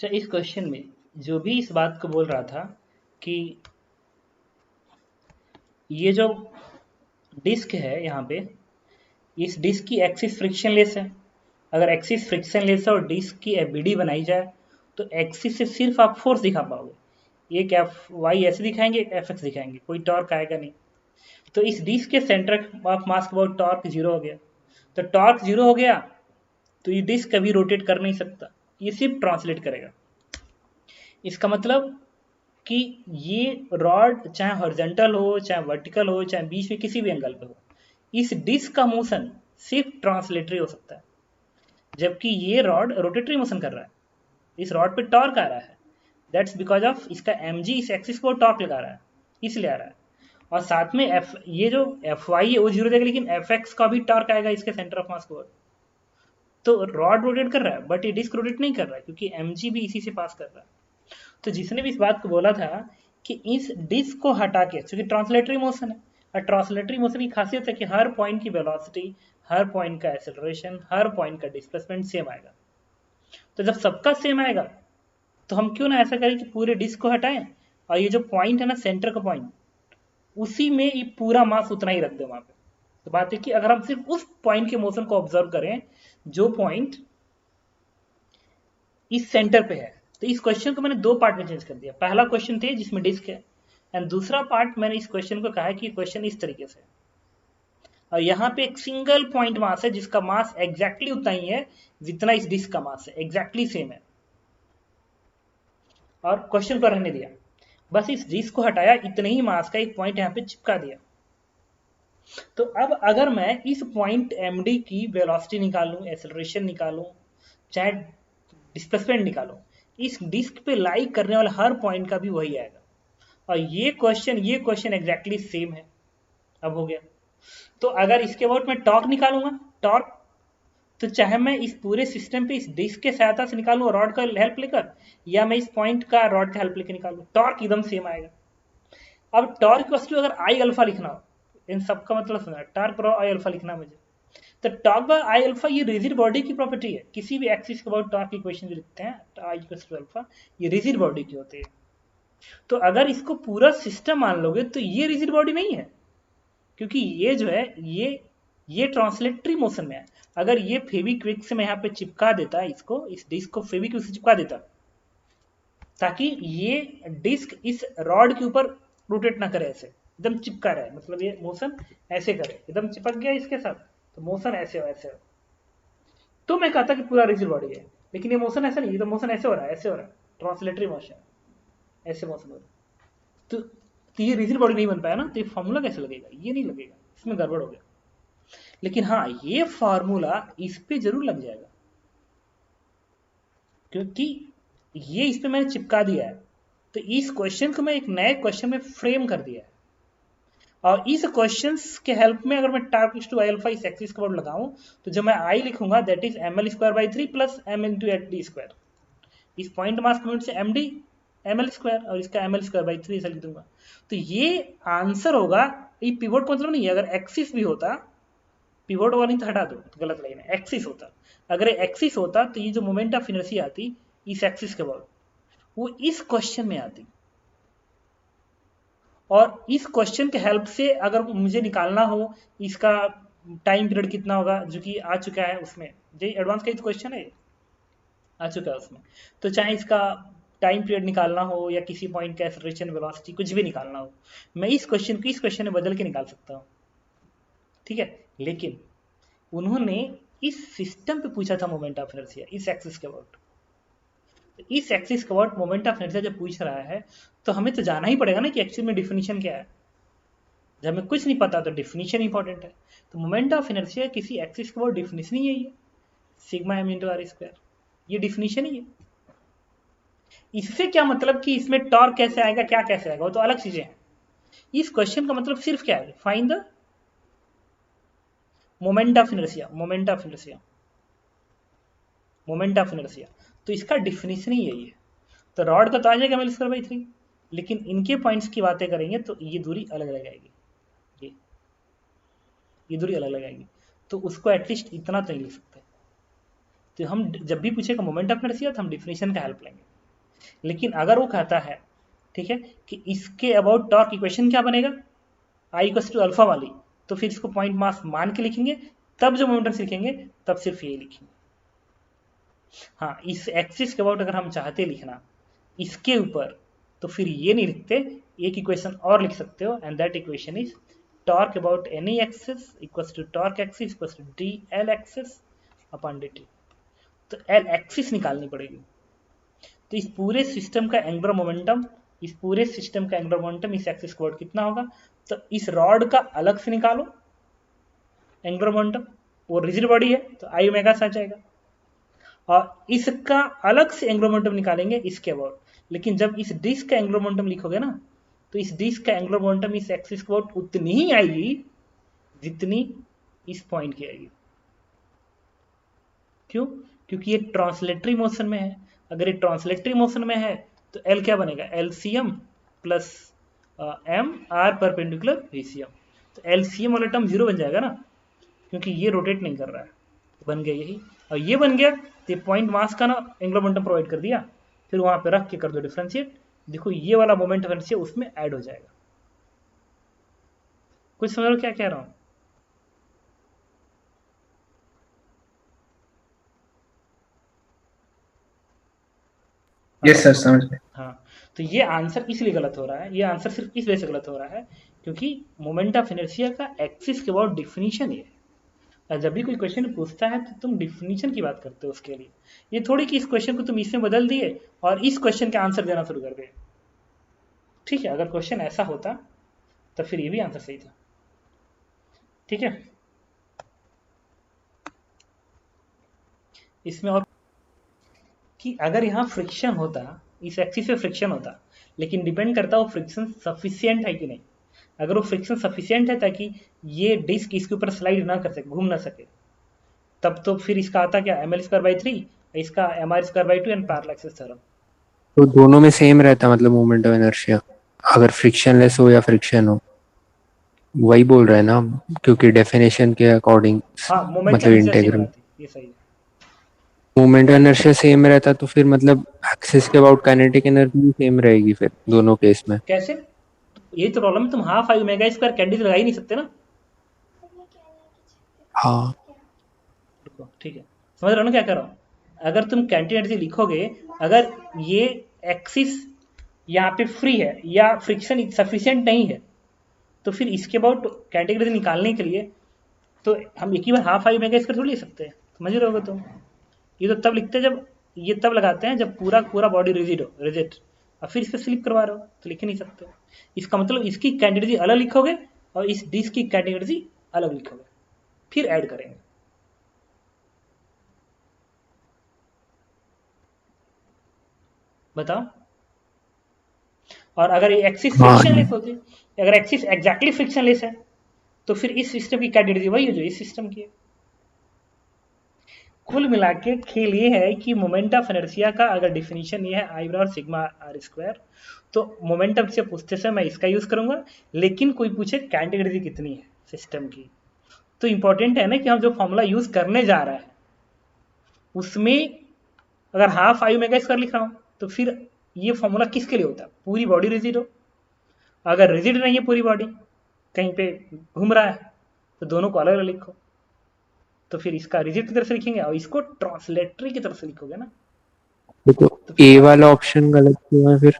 अच्छा, इस क्वेश्चन में जो भी इस बात को बोल रहा था कि ये जो डिस्क है यहाँ पे, इस डिस्क की एक्सिस फ्रिक्शनलेस है। अगर एक्सिस फ्रिक्शनलेस है और डिस्क की एफबीडी बनाई जाए तो एक्सिस से सिर्फ आप फोर्स दिखा पाओगे। एक एफ वाई ऐसे दिखाएंगे, एक एफ एक्स दिखाएंगे, कोई टॉर्क आएगा नहीं। तो इस डिस्क के सेंटर ऑफ मास के बाद टॉर्क जीरो हो गया। तो टॉर्क जीरो हो गया तो ये डिस्क कभी रोटेट कर नहीं सकता, ये सिर्फ ट्रांसलेट करेगा। इसका मतलब कि ये रॉड चाहे हॉरिजॉन्टल हो, चाहे वर्टिकल हो, चाहे बीच में किसी भी एंगल पे हो, इस डिस्क का मोशन सिर्फ ट्रांसलेटरी हो सकता है। जबकि ये रॉड रोटेटरी मोशन कर रहा है, इस रॉड पे टॉर्क आ रहा है। दैट्स बिकॉज ऑफ इसका एम जी इस एक्सिस को टॉर्क लगा रहा है, इसलिए आ रहा है। और साथ में एफ, ये जो एफ वाई है वो जीरो देगा, लेकिन एफ एक्स का भी टॉर्क आएगा इसके सेंटर ऑफ मास को। तो रॉड रोटेट कर रहा है बट ये डिस्क रोटेट नहीं कर रहा है, क्योंकि एम जी भी इसी से पास कर रहा है। तो जिसने भी इस बात को बोला था कि इस डिस्क को हटा के, क्योंकि ट्रांसलेटरी मोशन है, और ट्रांसलेटरी मोशन की खासियत है कि हर पॉइंट की वेलोसिटी, हर पॉइंट का एक्सेलरेशन, हर पॉइंट का डिस्प्लेसमेंट सेम आएगा। तो जब सबका सेम आएगा तो हम क्यों ना ऐसा करें कि पूरे डिस्क को हटाएं और ये जो पॉइंट है ना, सेंटर का पॉइंट, उसी में ये पूरा मास उतना ही रख दे वहां पे। तो बात है कि अगर हम सिर्फ उस पॉइंट के मोशन को ऑब्जर्व करें जो पॉइंट इस सेंटर पे है। तो इस क्वेश्चन को मैंने दो पार्ट में चेंज कर दिया। पहला क्वेश्चन थे जिसमें डिस्क है, एंड दूसरा पार्ट मैंने इस क्वेश्चन को कहा है कि क्वेश्चन इस तरीके से, और यहाँ पे एक सिंगल पॉइंट मास है जिसका मास एग्जैक्टली उतना ही है जितना इस डिस्क का मास है, एग्जैक्टली सेम है। और क्वेश्चन को रहने दिया, बस इस डिस्क को हटाया, इतने ही मास का एक पॉइंट यहाँ पे चिपका दिया। तो अब अगर मैं इस पॉइंट एम डी की वेलोसिटी निकालूं, एक्सेलरेशन निकालूं, चाहे डिस्प्लेसमेंट निकालो, इस डिस्क पे लाई करने वाला हर पॉइंट का भी वही आएगा। और ये क्वेश्चन एग्जैक्टली सेम है। अब हो गया। तो अगर इसके बाद मैं टॉर्क निकालूंगा, टॉर्क, तो चाहे मैं इस पूरे सिस्टम पे इस डिस्क के सहायता से निकालूं रॉड का हेल्प लेकर, या मैं इस पॉइंट का रॉड का हेल्प लेकर निकालूं, टॉर्क एकदम सेम आएगा। अब टॉर्क वस्तु अगर आई अल्फा लिखना हो, इन सबका मतलब सुना, टॉर्क पर आई अल्फा लिखना मुझे, तो टॉर्क बाय आई अल्फा ये रिजिड बॉडी की प्रॉपर्टी है। किसी भी एक्सिस के अबाउट टॉर्क की इक्वेशन जो लिखते हैं आई इक्वल्स टू अल्फा, ये रिजिड बॉडी की होती है। तो अगर इसको पूरा सिस्टम मान लोगे तो ये रिजिड बॉडी नहीं है, क्योंकि ये जो है ये ट्रांसलेटरी मोशन में है। अगर ये फेविक्विक से मैं यहाँ पे चिपका देता, इसको, इस डिस्क को फेविक्विक से चिपका देता ताकि ये डिस्क इस रॉड के ऊपर रोटेट ना करे, ऐसे एकदम चिपका रहे, मतलब ये मोशन ऐसे करे, एकदम चिपक गया इसके साथ, तो मोशन ऐसे हो, ऐसे हो, तो मैं कहता कि पूरा रिजिड बॉडी है। लेकिन ये मोशन ऐसा नहीं, ये तो मोशन ऐसे हो रहा है, ऐसे हो रहा है, ट्रांसलेटरी मोशन, ऐसे मोशन हो रहा है। तो ये रिजिड बॉडी नहीं बन पाया ना, तो ये फॉर्मूला कैसे लगेगा, ये नहीं लगेगा, इसमें गड़बड़ हो गया। लेकिन हाँ, ये फॉर्मूला इस पे जरूर लग जाएगा, क्योंकि ये इस पे मैंने चिपका दिया है। तो इस क्वेश्चन को मैं एक नए क्वेश्चन में फ्रेम कर दिया है, और इस क्वेश्चंस के हेल्प में अगर मैं टॉर्क टू आई अल्फा इस एक्सिस के ऊपर लगाऊं, तो जब मैं आई लिखूंगा that is M L square by 3 plus M into eight D square. इस पॉइंट मास कम्यूनिट से M D M L square, और इसका एम एल स्क्वायर बाई 3 ऐसा लिख दूंगा। तो ये आंसर होगा। ये पिवोट मतलब नहीं है, अगर एक्सिस भी होता, पिवोट वाला नहीं तो हटा दो, तो गलत लाइन है, एक्सिस होता, अगर एक्सिस होता तो ये जो मोमेंट ऑफ इनर्शिया आती इस एक्सिस के बाद, वो इस क्वेश्चन में आती। और इस क्वेश्चन के हेल्प से अगर मुझे निकालना हो इसका टाइम पीरियड कितना होगा, जो कि आ चुका है उसमें, जो एडवांस का क्वेश्चन है आ चुका है उसमें, तो चाहे इसका टाइम पीरियड निकालना हो या किसी पॉइंट का एक्सेलरेशन वेलोसिटी कुछ भी निकालना हो, मैं इस क्वेश्चन को इस क्वेश्चन में बदल के निकाल सकता हूँ। ठीक है, लेकिन उन्होंने इस सिस्टम पे पूछा था मोमेंट ऑफ इनर्शिया, इस एक्सिस के अबाउट। इस एक्सिस के अबाउट मोमेंट ऑफ इनर्शिया जब पूछ रहा है तो हमें तो जाना ही पड़ेगा ना कि एक्चुअल में डिफिनीशन क्या है। जब हमें कुछ नहीं पता तो डिफिनीशन इंपॉर्टेंट है। तो मोमेंट ऑफ इनर्शिया किसी एक्सिस के अबाउट डिफिनीशन ही है ये, sigma M into R square, ये डिफिनीशन ही है। इससे क्या मतलब कि इसमें टॉर्क कैसे आएगा, क्या कैसे आएगा, वो तो अलग चीजें हैं। इस क्वेश्चन का मतलब सिर्फ क्या है, find the moment of inertia, moment of inertia, moment of inertia. तो इसका डिफिनीशन ही यही है। तो रॉड का तो आ जाएगा एम एल स्क्वायर बाई 3, लेकिन इनके पॉइंट्स की बातें करेंगे तो ये दूरी अलग अलग आएगी, ये दूरी अलग अलग आएगी। तो उसको एटलीस्ट इतना तो नहीं लिख सकते। तो हम जब भी पूछेगा मोमेंट ऑफ इनर्शिया तो हम डिफिनीशन का हेल्प लेंगे। लेकिन अगर वो कहता है, ठीक है, कि इसके अबाउट टॉर्क इक्वेशन क्या बनेगा, आई इक्वल टू अल्फा वाली, तो फिर इसको पॉइंट मास मान के लिखेंगे, तब जो मोमेंटम लिखेंगे तब सिर्फ ये लिखेंगे। हाँ, इस एक्सिस के अबाउट अगर हम चाहते लिखना इसके ऊपर, तो फिर ये नहीं लिखते, एक इक्वेशन और लिख सकते हो, and that equation is torque about any axis equals to torque axis equals to D L axis upon D T. तो एल एक्सिस निकालनी पड़ेगी। तो इस पूरे सिस्टम का एंगुलर मोमेंटम, इस पूरे सिस्टम का एंगुलर मोमेंटम इस एक्सिस के अबाउट कितना होगा, तो इस रॉड का अलग से निकालो एंगुलर मोमेंटम, वो रिजिड बॉडी है तो आई ओमेगा से आ जाएगा, और इसका अलग से एंगुलर मोमेंटम निकालेंगे इसके अबाउट। लेकिन जब इस डिस्क का एंगुलर मोमेंटम लिखोगे ना, तो इस डिस्क का एंगुलर मोमेंटम इस एक्सिस के अबाउट उतनी ही आएगी जितनी इस पॉइंट की आएगी। क्यों? क्योंकि ये ट्रांसलेटरी मोशन में है। अगर ये ट्रांसलेटरी मोशन में है तो एल क्या बनेगा, LCM plus M R perpendicular VCM. तो एलसीएम वाला टर्म जीरो बन जाएगा ना, क्योंकि ये रोटेट नहीं कर रहा है, बन गया यही। और ये बन गया तो पॉइंट मास का ना एंगुलर मोमेंटम प्रोवाइड कर दिया, फिर वहां पे रख के कर दो डिफरेंशिएट, देखो ये वाला मोमेंट इनर्शिया उसमें ऐड हो जाएगा। कुछ समझ लो क्या कह रहा हूं? यस सर, समझ गए। हाँ, तो ये आंसर इसलिए गलत हो रहा है, ये आंसर सिर्फ इस वजह से गलत हो रहा है क्योंकि मोमेंट ऑफ इनर्शिया का एक्सिस के अबाउट डिफिनीशन ये है। और जब भी कोई क्वेश्चन पूछता है तो तुम डिफिनीशन की बात करते हो उसके लिए, ये थोड़ी कि इस क्वेश्चन को तुम इसमें बदल दिए और इस क्वेश्चन का आंसर देना शुरू कर दिए। ठीक है, अगर क्वेश्चन ऐसा होता तो फिर ये भी आंसर सही था। ठीक है, इसमें और कि अगर यहाँ फ्रिक्शन होता, इस एक्सिस पे फ्रिक्शन होता, लेकिन डिपेंड करता वो फ्रिक्शन सफिशियंट है कि नहीं। अगर वो फ्रिक्शन सफिशियंट है ताकि ये डिस्क इसके ऊपर स्लाइड ना कर सके, घूम ना सके, तब तो फिर इसका आता क्या, M L square by three, इसका M R square by two and parallel axis theorem. तो दोनों में सेम रहता मतलब मोमेंट ऑफ इनर्शिया, अगर फ्रिक्शनलेस हो या फ्रिक्शन हो, वही बोल रहे हैं ना, क्योंकि डेफिनेशन के अकॉर्डिंग, हाँ, मोमेंट ऑफ मतलब इनर्शिया सेम इंटीग्रल रहती, ये सही है। मोमेंट ऑफ इनर्शिया सेम रहता तो फिर मतलब एक्सिस के अबाउट काइनेटिक एनर्जी भी सेम रहेगी फिर दोनों केस में। कैसे? ये तो प्रॉब्लम है, तुम half I omega square candle लगा ही नहीं सकते ना। हाँ। रुको, ठीक है, समझ रहे हो ना क्या कर रहा हूँ? अगर तुम कैंटिन एनर्जी लिखोगे, अगर ये एक्सिस यहाँ पे फ्री है या फ्रिक्शन सफिशियंट नहीं है, तो फिर इसके अबाउट कैंटिन एनर्जी निकालने के लिए तो हम एक ही बार हाफ आई ओमेगा स्क्वायर थोड़ी ले सकते हैं, समझ रहे होगे तुम? ये तो तब लिखते हैं जब, ये तब लगाते हैं जब पूरा पूरा बॉडी रिजिड हो, रिजिड, और फिर इस पर स्लिप करवा रहे हो तो लिख ही नहीं सकते। इसका मतलब इसकी कैंडिडेट अलग लिखोगे और इस डिस्क की कैंडिडेट अलग लिखोगे, फिर ऐड करेंगे। बताओ। और अगर ये एक्सिस हाँ, फ्रिक्शनलेस होती, अगर एक्सिस एग्जैक्टली फ्रिक्शनलेस है, तो फिर इस सिस्टम की कैंडिडेट वही है जो इस सिस्टम की है। कुल मिला के खेल ये है कि मोमेंट ऑफ इनर्शिया का अगर डिफिनीशन ये है आई और सिग्मा आर स्क्वायर, तो मोमेंटम से पूछते समय मैं इसका यूज करूंगा। लेकिन कोई पूछे कैंडिडेट कितनी है सिस्टम की, तो इंपॉर्टेंट है ना कि हम जो फॉर्मूला यूज करने जा रहे हैं उसमें अगर हाफ आई ओमेगा स्क्वायर लिख रहा हूं, तो फिर ये फॉर्मूला किसके लिए होता है, पूरी बॉडी रिजिड हो। अगर रिजिड नहीं है पूरी बॉडी, कहीं पे घूम रहा है, तो दोनों को अलग अलग लिखो। तो फिर इसका रिजिड की तरफ से लिखेंगे और इसको ट्रांसलेटरी की तरफ से लिखोगे ना, तो तो फिर ए अलग। वाला ऑप्शन गलत क्यों है फिर?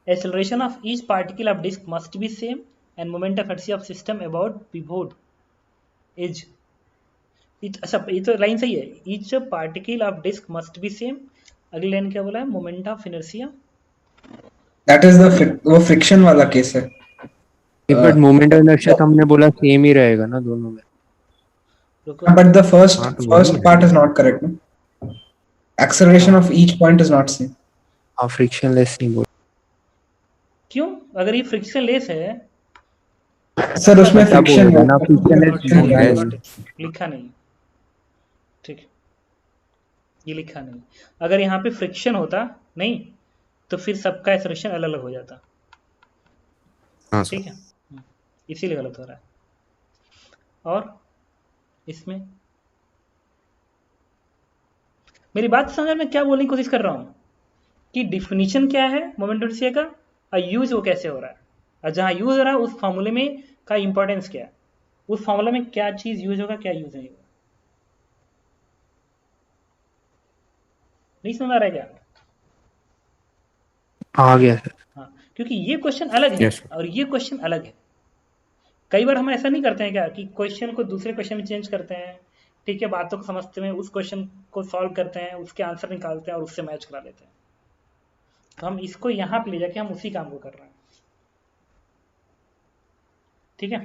Acceleration of each particle of disk must be same and moment of inertia of system about pivot is, अच्छा ये तो लाइन सही है, each particle of disk must be same। अगली लाइन क्या बोला है, moment of inertia. That is the वो फ्रिक्शन वाला केस है। बट मोमेंट ऑफ इनर्शिया तो हमने बोला सेम ही रहेगा ना दोनों में। रुको, बट द फर्स्ट हाँ, तो वही फर्स्ट है पार्ट ना। इज नॉट करेक्ट ना, एक्सेलरेशन हाँ, of each point is not same. हाँ, फ्रिक्शनलेस नहीं बोल। क्यों? अगर ये फ्रिक्शन लेस है, सर अच्छा उसमें अच्छा, तब फ्रिक्शन होएगा है, ना फ्रिक्शनलेस फ्रिक्शन गॉट लिखा इट है। है। गॉट इट, लिखा नहीं, ठीक है, ये लिखा नहीं। अगर यहाँ पे फ्रिक्शन होता नहीं, तो फिर सबका एक्सेलरेशन अलग अलग हो जाता। हाँ ठीक सर। है, इसीलिए गलत हो रहा है। और इसमें मेरी बात समझ में क्या बोलने की कोशिश कर रहा हूँ कि डिफिनीशन क्या है मोमेंट ऑफ इनर्शिया का और यूज वो कैसे हो रहा है, और जहाँ यूज हो रहा है उस फॉर्मूले में का इंपॉर्टेंस क्या है, उस फॉर्मूला में क्या चीज यूज होगा क्या यूज नहीं होगा। नहीं समझ आ रहा है क्या? आ गया सर। हाँ, क्योंकि ये क्वेश्चन अलग है यस सर। और ये क्वेश्चन अलग है। कई बार हम ऐसा नहीं करते हैं क्या कि क्वेश्चन को दूसरे क्वेश्चन में चेंज करते हैं, ठीक है, बातों को समझते हैं, उस क्वेश्चन को सॉल्व करते हैं, उसके आंसर निकालते हैं और उससे मैच करा लेते हैं। तो हम इसको यहाँ पे ले जाके हम उसी काम को कर रहे हैं, ठीक है।